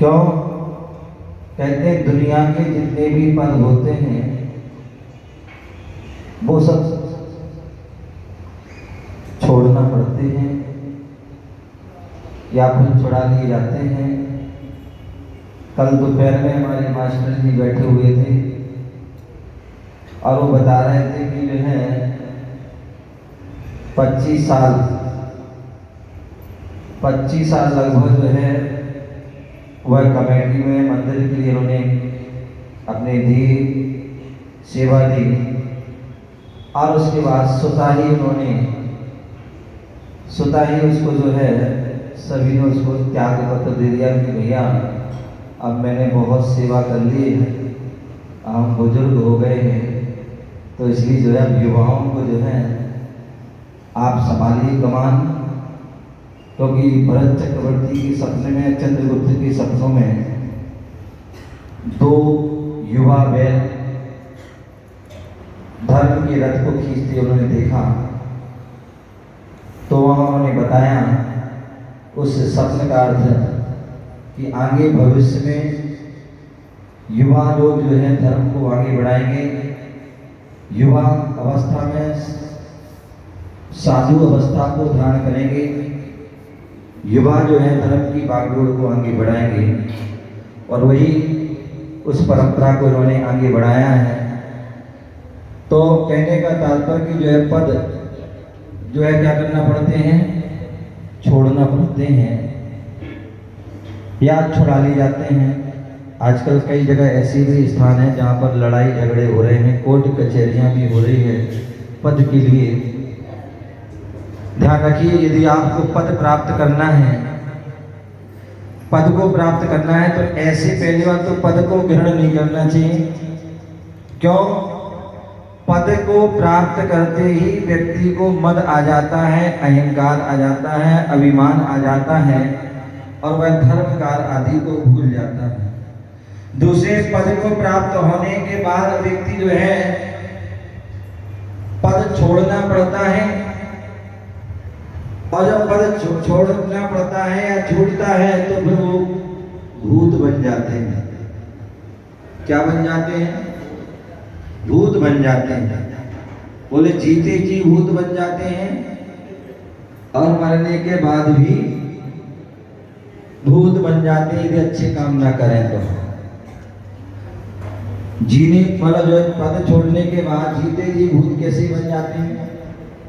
क्यों? कहते हैं दुनिया के जितने भी पद होते हैं वो सब छोड़ना पड़ते हैं या फिर छुड़ा लिए जाते हैं। कल दोपहर में हमारे मास्टर जी बैठे हुए थे और वो बता रहे थे कि जो है 25 साल लगभग जो है वह कमेटी में मंदिर के लिए उन्होंने अपने दी सेवा दी और उसके बाद सुता ही उसको जो है सभी ने उसको त्याग पत्र दे दिया कि भैया अब मैंने बहुत सेवा कर ली है, हम बुजुर्ग हो गए हैं, तो इसलिए जो है युवाओं को जो है आप संभालिए कमान। क्योंकि भरत चक्रवर्ती के सपने में, चंद्रगुप्त के सपनों में 2 युवा बैल धर्म के रथ को खींचते उन्होंने देखा। तो वहाँ उन्होंने बताया उस सपने का अर्थ कि आगे भविष्य में युवा लोग जो है धर्म को आगे बढ़ाएंगे। युवा अवस्था में साधु अवस्था को धारण करेंगे, युवा जो है धर्म की बागडोर को आगे बढ़ाएंगे और वही उस परंपरा को इन्होंने आगे बढ़ाया है। तो कहने का तात्पर्य जो है पद जो है क्या करना पड़ते हैं, छोड़ना पड़ते हैं या छुड़ा लिए जाते हैं। आजकल कई जगह ऐसे भी स्थान हैं जहाँ पर लड़ाई झगड़े हो रहे हैं, कोर्ट कचहरियाँ भी हो रही है पद के लिए। ध्यान रखिए, यदि आपको पद प्राप्त करना है, पद को प्राप्त करना है तो ऐसे पहली बात तो पद को ग्रहण नहीं करना चाहिए। क्यों? पद को प्राप्त करते ही व्यक्ति को मद आ जाता है, अहंकार आ जाता है, अभिमान आ जाता है और वह धर्मकार आदि को भूल जाता है। दूसरे पद को प्राप्त होने के बाद व्यक्ति जो है पद छोड़ना पड़ता है और जब पद छोड़ना पड़ता है या छूटता है तो फिर वो भूत बन जाते हैं। क्या बन जाते हैं? भूत बन जाते हैं। बोले जीते जी भूत बन जाते हैं और मरने के बाद भी भूत बन जाते हैं यदि अच्छे काम ना करें तो। जीने मतलब जो पद छोड़ने के बाद जीते जी भूत कैसे बन जाते हैं?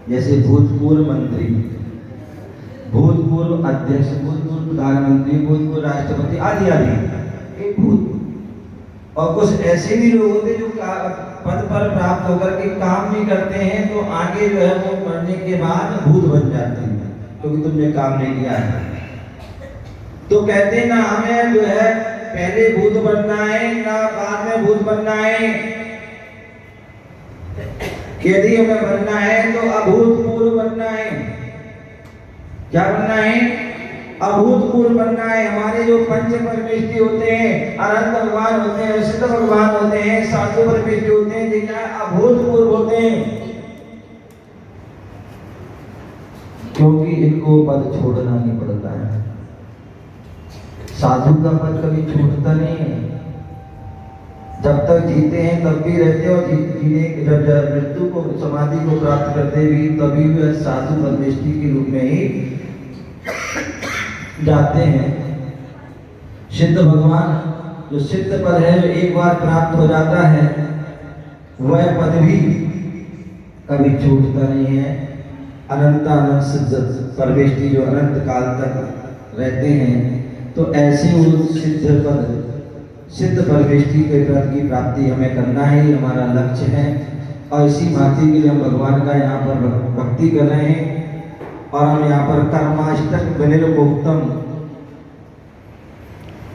जैसे भूतपूर्व मंत्री, भूतपूर्व अध्यक्ष, भूतपूर्व प्रधानमंत्री, भूतपूर्व राष्ट्रपति आदि आदि एक भूत। और कुछ ऐसे भी लोग होते जो पद पर प्राप्त होकर के काम नहीं करते हैं तो आगे जो है वो मरने के बाद भूत बन जाते हैं क्योंकि तुमने काम नहीं किया है। तो कहते हैं ना हमें जो है पहले भूत बनना है ना बाद में भूत बनना है। यदि हमें बनना है तो अभूतपूर्व बनना है। क्या बनना है? अभूतपूर्व बनना है। हमारे जो पंच परमेष्टि होते हैं, अनंत भगवान होते हैं, सिद्ध भगवान होते हैं, साधु परमेष्टि होते हैं, ये क्या अभूतपूर्व होते हैं क्योंकि इनको पद छोड़ना नहीं पड़ता है। साधु का पद कभी छूटता नहीं है, जब तक जीते हैं तब भी रहते और जीने जब मृत्यु को समाधि को प्राप्त करते भी तभी वे साधु परमेष्टि के रूप में ही जाते हैं। सिद्ध भगवान जो सिद्ध पद है जो एक बार प्राप्त हो जाता है वह पद भी कभी छूटता नहीं है। अनंत सिद्ध परमेष्टि जो अनंत काल तक रहते हैं तो ऐसे वो सिद्ध पद सिद्ध परमेष्टि के पद की प्राप्ति हमें करना ही हमारा लक्ष्य है। और इसी भांति के लिए हम भगवान का यहाँ पर भक्ति कर रहे हैं और हम यहाँ पर कर्माष्टक विनिर्मुक्तम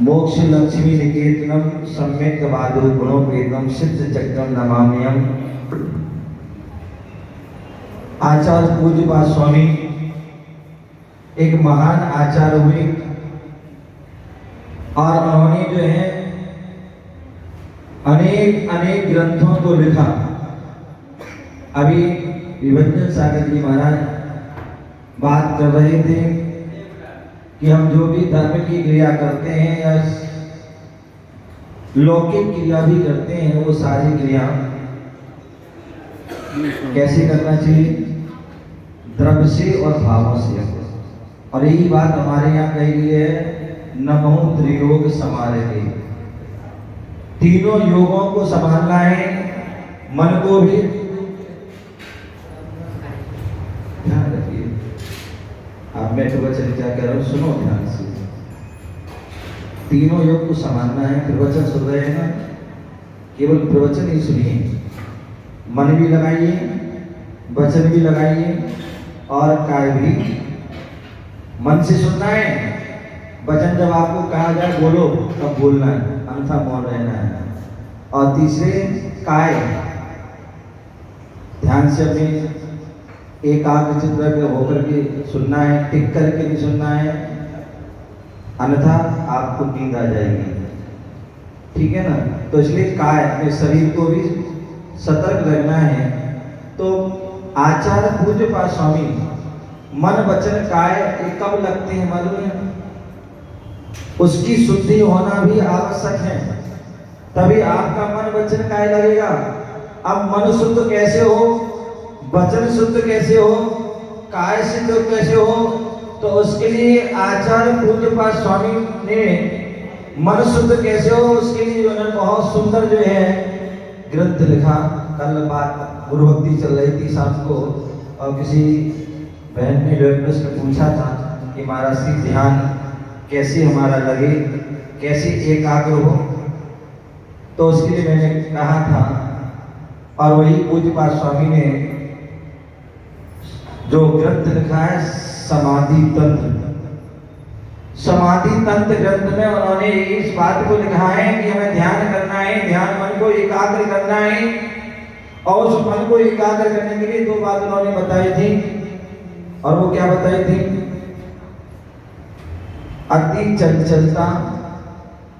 मोक्ष लक्ष्मी निकेतनम सम्यक वादो गुणोपेतम सिद्ध चक्रम नमाम्यहम। आचार्य पूज्यपाद स्वामी एक महान आचार्य हुए और उन्होंने जो है अनेक अनेक ग्रंथों को लिखा। अभी विभंजन सागर जी महाराज बात कर रहे थे कि हम जो भी धर्म की क्रिया करते हैं या लौकिक क्रिया भी करते हैं, वो सारी क्रिया कैसे करना चाहिए? द्रव्य से और भावों से। और यही बात हमारे यहाँ कही गई है, नमो त्रियोग समारके। तीनों योगों को संभालना है, मन को भी ध्यान रखिए। आप मैं प्रवचन क्या कह रहा हूं, सुनो ध्यान से। तीनों योग को संभालना है। प्रवचन सुन रहे हैं ना, केवल प्रवचन ही सुनिए, मन भी लगाइए, वचन भी लगाइए और काय भी। मन से सुनना है, वचन जब आपको कहा जाए बोलो तब बोलना है, अन्यथा मौन रहना है। और तीसरे काय, ध्यान से अपने एकाग्रचित्त होकर के सुनना है, टिक करके भी सुनना है, अन्यथा आपको नींद आ जाएगी। ठीक है ना? तो इसलिए काय, अपने शरीर को भी सतर्क रहना है। तो आचार्य पूज्य पाद स्वामी मन वचन काय ये कब लगते हैं मालूम है? उसकी शुद्धि होना भी आवश्यक है, तभी आपका मन वचन काय लगेगा। अब मन शुद्ध कैसे हो, वचन शुद्ध कैसे हो, काय शुद्ध कैसे हो? तो उसके लिए आचार्य पूज्य पाद स्वामी ने मन शुद्ध कैसे हो उसके लिए उन्होंने बहुत सुंदर जो है ग्रंथ लिखा। कल बात गुरु भक्ति चल रही थी शाम को, और किसी बहन ने जो प्रश्न पूछा था कि महाराज जी ध्यान कैसे हमारा लगे, कैसे एकाग्र हो। तो उसके लिए मैंने कहा था, और वही पूज्य पाद स्वामी ने जो ग्रंथ लिखा है समाधि तंत्र, समाधि तंत्र ग्रंथ में उन्होंने इस बात को लिखा है कि हमें ध्यान करना है, ध्यान मन को एकाग्र करना है। और उस मन को एकाग्र करने के लिए दो बात उन्होंने बताई थी, और वो क्या बताई थी? अति चंचलता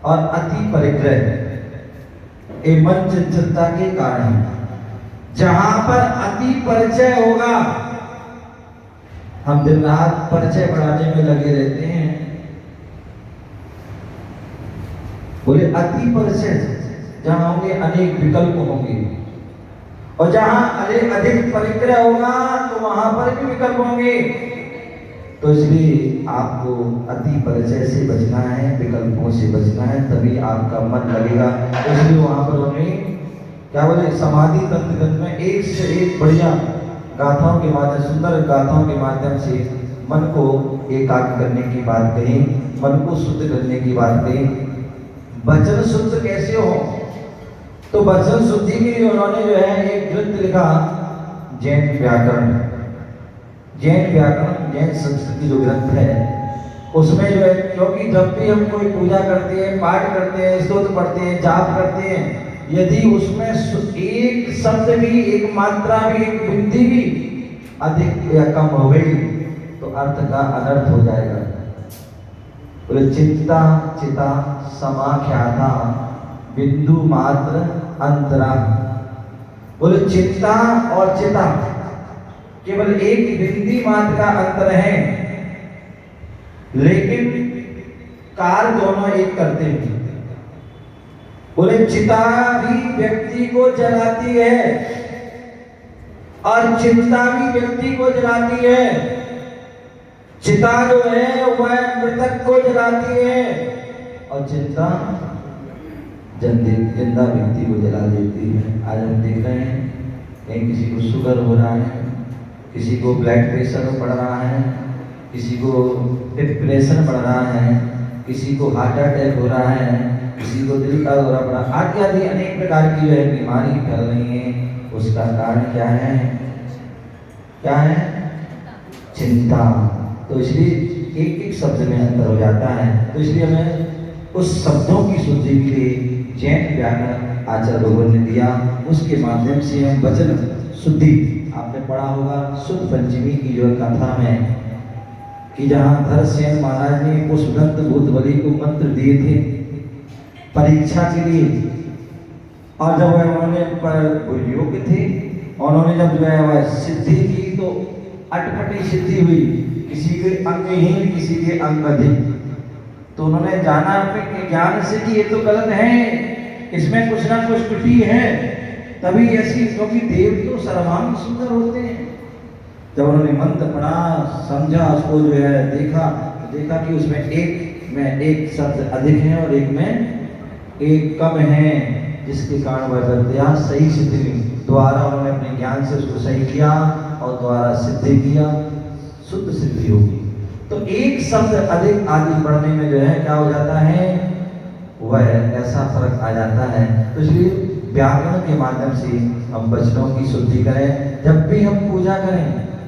और अति परिग्रह। ये मन चंचलता के कारण है। जहां पर अति परिचय होगा, हम दिन रात परिचय बढ़ाने में लगे रहते हैं। बोले अति परिचय जहां होंगे अनेक विकल्प होंगे, और जहां अधिक परिग्रह होगा तो वहां पर भी विकल्प होंगे। तो इसलिए आपको अति परिचय से बचना है, विकल्पों से बचना है, तभी आपका मन लगेगा। तो इसलिए वहां पर हमें क्या बोले, समाधि तंत्र में एक से एक बढ़िया गाथाओं के माध्यम, सुंदर गाथाओं के माध्यम से मन को एकाग्र करने की बात कही, मन को शुद्ध करने की बात कही। वचन शुद्ध कैसे हो? तो वचन शुद्धि के लिए उन्होंने जो है एक ग्रंथ लिखा, जैन व्याकरण। जैन व्याकरण, जैन संस्कृति जो ग्रंथ है, उसमें जो है, क्योंकि जब भी हम कोई पूजा करते हैं, पाठ करते हैं, स्तोत्र पढ़ते हैं, जाप करते हैं, यदि उसमें एक शब्द भी, एक मात्रा भी, एक बिंदी भी अधिक या कम हो गई तो अर्थ का अनर्थ हो जाएगा। बोले चित्ता चिता समाख्याता बिंदु मात्र अंतरा। बोले चित्ता और चिता केवल एक बिंदी मात्र का अंतर है, लेकिन कार्य दोनों एक करते हैं। बोले चिता भी व्यक्ति को जलाती है और चिंता भी व्यक्ति को जलाती है। चिता जो है वह मृतक को जलाती है, और चिंता जिंदा व्यक्ति को जला देती है। आज हम देख रहे हैं कहीं किसी को शुगर हो रहा है, किसी को ब्लड प्रेशर बढ़ रहा है, किसी को डिप्रेशन बढ़ रहा है, किसी को हार्ट अटैक हो रहा है, किसी को दिल का दौरा पड़ा, आदि आदि अनेक प्रकार की जो है बीमारी फैल रही है। उसका कारण क्या है? क्या है? चिंता। तो इसलिए एक एक शब्द में अंतर हो जाता है। तो इसलिए हमें उस शब्दों की शुद्धि के लिए जैन व्याकरण आचार्य भगवान ने दिया, उसके माध्यम से हम वचन शुद्धि। आपने पढ़ा होगा शुद्ध पंचमी की जो कथा में कि जहाँ धरसेन महाराज ने पुष्पदंत भूतबली को मंत्र दिए थे परीक्षा के लिए, और जब वह उन्होंने पर योग्य थे, उन्होंने जब जो है वह सिद्धि की तो अटपटी सिद्धि हुई, किसी के अंगहीन किसी के अंग अधिक। तो उन्होंने जाना अपने ज्ञान से कि ये तो गलत है, इसमें कुछ ना कुछ त्रुटि है, तभी ऐसी, क्योंकि देव तो सर्वांग सुंदर होते हैं। जब उन्होंने मंत्र पढ़ा, समझा, उसको जो है देखा, तो देखा कि उसमें एक में एक शब्द अधिक है और एक में एक कम है, जिसके कारण वह प्रत्याश सही सिद्धि द्वारा उन्होंने अपने ज्ञान से उसको सही किया और द्वारा सिद्धि किया, शुद्ध सिद्धि होगी। तो एक शब्द अधिक आदि पढ़ने में जो है क्या हो जाता है, वह ऐसा फर्क आ जाता है। तो इसलिए व्याकरण के माध्यम से हम वचनों की शुद्धि करें। जब भी हम पूजा करें,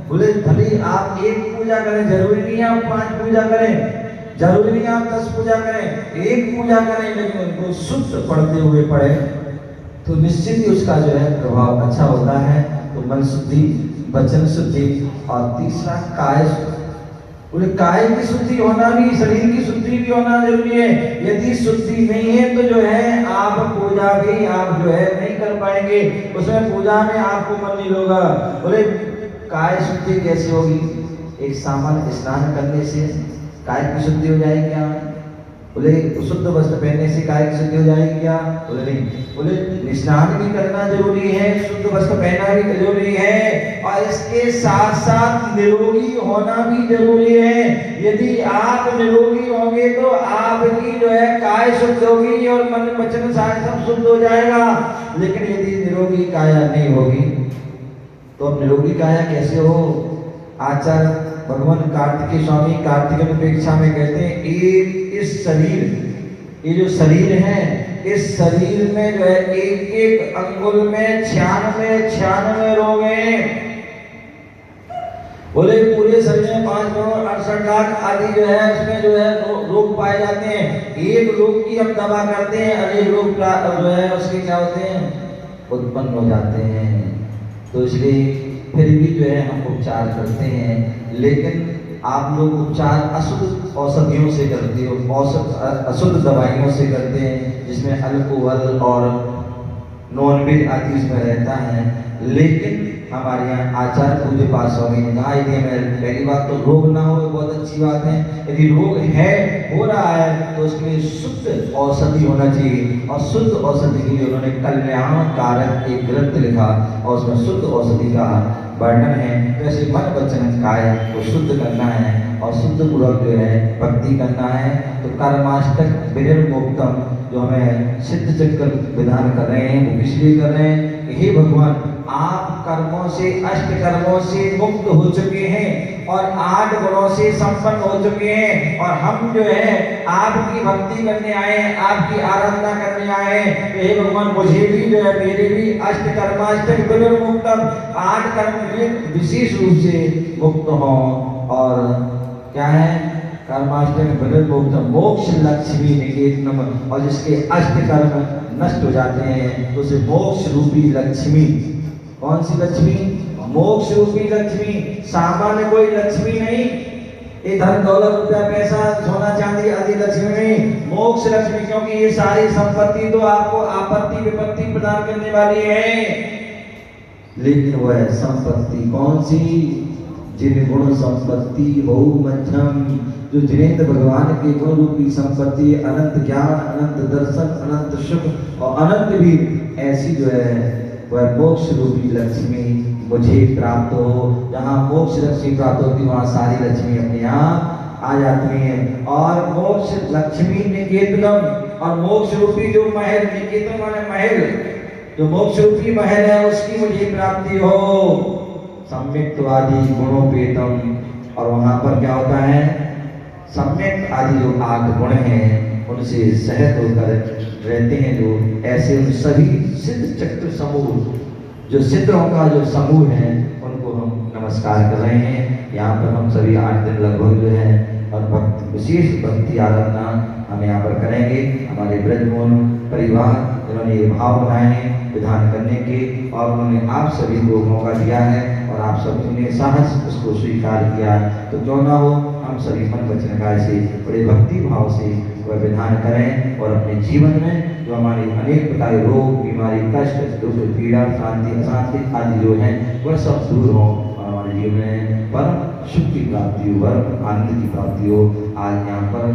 बोले भले आप एक पूजा करें, जरूरी नहीं है आप 5 पूजा करें, जरूरी नहीं आप 10 पूजा करें, एक पूजा करें, लेकिन उनको शुद्ध पढ़ते हुए पढ़े तो निश्चित ही उसका जो है प्रभाव अच्छा होता है। तो मन शुद्धि, वचन शुद्धि, और तीसरा काय शुद्धि। बोले काय की शुद्धि होना भी, शरीर की शुद्धि भी होना जरूरी है। यदि शुद्धि नहीं है तो जो है आप पूजा भी आप जो है नहीं कर पाएंगे, उसमें पूजा में आपको मन नहीं होगा। बोले काय शुद्धि कैसे होगी? एक सामान्य स्नान करने से काय की शुद्धि हो जाएगी क्या? बोले शुद्ध वस्त्र पहनने से काय की शुद्धि हो जाएगी क्या? बोले नहीं। बोले स्नान भी करना जरूरी है, शुद्ध वस्त्र पहनना भी जरूरी है, और इसके साथ साथ निरोगी होना भी जरूरी है। यदि आप निरोगी होंगे तो आपकी जो है काय शुद्ध होगी और मन वचन सारे सब शुद्ध हो जाएगा। लेकिन यदि निरोगी काया नहीं होगी तो अब निरोगी काया कैसे हो? आचार्य भगवान कार्तिकेय स्वामी कार्तिक उपेक्षा में कहते हैं, इस शरीर, ये जो शरीर है, इस शरीर में जो है एक एक अंगुल में 96 रोग हैं। बोले पूरे शरीर में 5 करोड़ 68 लाख आदि जो है उसमें जो है रोग पाए जाते हैं। एक रोग की हम दवा करते हैं, अनेक रोग जो है उसके क्या होते हैं, उत्पन्न हो जाते हैं। तो इसलिए फिर भी जो है हम उपचार करते हैं, लेकिन आप लोग उपचार अशुद्ध औषधियों से करते हो, अशुद्ध दवाइयों से करते हैं, जिसमें अल्कोहल और नॉनवेज आदि इसमें रहता है। लेकिन हमारे यहाँ आचार्य पूज्य पाद स्वामी ने कहा, यदि हमें पहली बात तो रोग ना हो, बहुत अच्छी बात है। यदि रोग है, हो रहा है, तो उसके लिए शुद्ध औषधि होना चाहिए, और शुद्ध औषधि के लिए उन्होंने कल्याण कारक एक ग्रंथ लिखा और उसमें शुद्ध औषधि का वर्णन है। तो ऐसे मन वचन काय को शुद्ध करना है और शुद्ध पूर्वक जो है भक्ति करना है। तो कर्माष्टक विनिर्मुक्तम जो हमें सिद्ध चक्र विधान कर रहे हैं, वो इसलिए कर रहे हैं कि हे भगवान, आप कर्मों से, अष्ट कर्मों से मुक्त हो चुके हैं और 8 गुणों से संपन्न हो चुके हैं, और हम जो है आपकी भक्ति करने आए हैं, आपकी आराधना करने आए हैं। तो हे भगवान, मुझे भी जो है, मेरे भी अष्ट कर्माष्टक विनिर्मुक्तम, 8 कर्म विशेष रूप से मुक्त हो। और क्या है? कर्माष्टक विनिर्मुक्तम मोक्ष लक्ष्मी निकेतनम, और जिसके अष्ट कर्म नष्ट हो जाते हैं तो उसे मोक्ष रूपी लक्ष्मी, कौन सी लक्ष्मी? मोक्ष रूपी लक्ष्मी, सामान्य कोई लक्ष्मी नहीं, ये धन दौलत रुपया पैसा सोना चांदी आदि लक्ष्मी नहीं, मोक्ष लक्ष्मी। क्योंकि ये सारी संपत्ति तो आपको आपत्ति विपत्ति प्रदान करने वाली है, लेकिन वह संपत्ति कौन सी? जिन गुण संपत्ति हो मध्यम, जो जिनेन्द्र भगवान के गुण रूपी संपत्ति, अनंत ज्ञान, अनंत दर्शन, अनंत सुख और अनंत भी, ऐसी जो है वह मोक्ष रूपी लक्ष्मी मुझे प्राप्त हो। जहाँ मोक्ष लक्ष्मी प्राप्त होती, वहाँ सारी लक्ष्मी अपने यहाँ आ जाती हैं। और मोक्ष लक्ष्मी निकेतनम, और मोक्ष रूपी जो महल, निकेतन माने महल, जो मोक्ष रूपी महल है उसकी मुझे प्राप्ति हो। सम्यक आदि गुणोपेतम, और वहाँ पर क्या होता है? सम्यक आदि जो 8 गुण हैं उनसे सहत होकर रहते हैं, जो ऐसे उन सभी सिद्ध चक्र समूह, जो सिद्धों का जो समूह है, उनको हम नमस्कार कर रहे हैं। यहाँ पर हम सभी 8 दिन लगभग जो है और भक्ति, विशेष भक्ति आराधना हम यहाँ पर करेंगे। हमारे ब्रजमोहन परिवार जिन्होंने ये भाव बनाए हैं विधान करने के, और उन्होंने आप सभी को मौका दिया है और आप सभी ने साहस उसको स्वीकार किया। तो क्यों ना हो, हम सभी मन वचन काय से बड़े भक्ति भाव से वह विधान करें, और अपने जीवन में जो हमारे अनेक प्रकार के रोग, बीमारी, कष्ट, दुख, पीड़ा, शांति, अशांति आदि जो है वह सब दूर हो, और हमारे जीवन में परम सुख की प्राप्ति हो, परम आनंद की प्राप्ति हो। आज यहाँ पर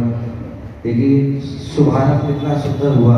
देखिए शुभारंभ कितना सुंदर हुआ।